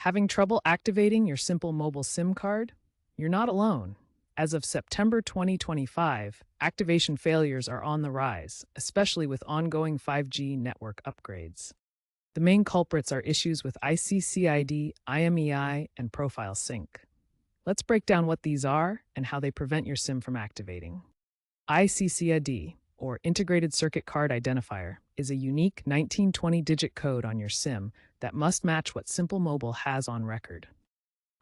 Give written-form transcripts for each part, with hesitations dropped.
Having trouble activating your Simple Mobile SIM card? You're not alone. As of September 2025, activation failures are on the rise, especially with ongoing 5G network upgrades. The main culprits are issues with ICCID, IMEI, and profile sync. Let's break down what these are and how they prevent your SIM from activating. ICCID, or Integrated Circuit Card Identifier, is a unique 1920-digit code on your SIM that must match what Simple Mobile has on record.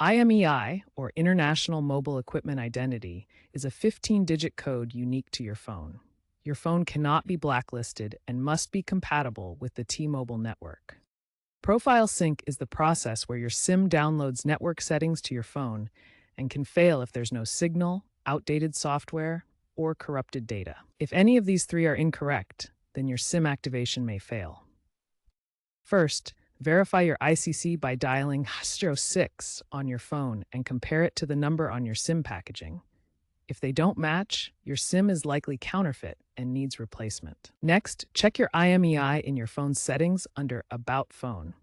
IMEI, or International Mobile Equipment Identity, is a 15-digit code unique to your phone. Your phone cannot be blacklisted and must be compatible with the T-Mobile network. Profile sync is the process where your SIM downloads network settings to your phone and can fail if there's no signal, outdated software, or corrupted data. If any of these three are incorrect, then your SIM activation may fail. First, verify your ICC by dialing *6 on your phone and compare it to the number on your SIM packaging. If they don't match, your SIM is likely counterfeit and needs replacement. Next, check your IMEI in your phone's settings under About Phone.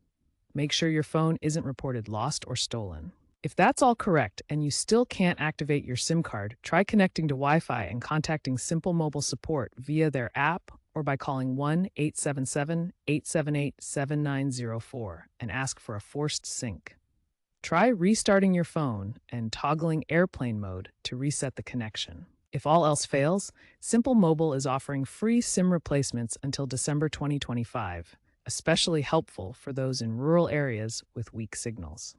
Make sure your phone isn't reported lost or stolen. If that's all correct and you still can't activate your SIM card, try connecting to Wi-Fi and contacting Simple Mobile support via their app or by calling 1-877-878-7904 and ask for a forced sync. Try restarting your phone and toggling airplane mode to reset the connection. If all else fails, Simple Mobile is offering free SIM replacements until December 2025, especially helpful for those in rural areas with weak signals.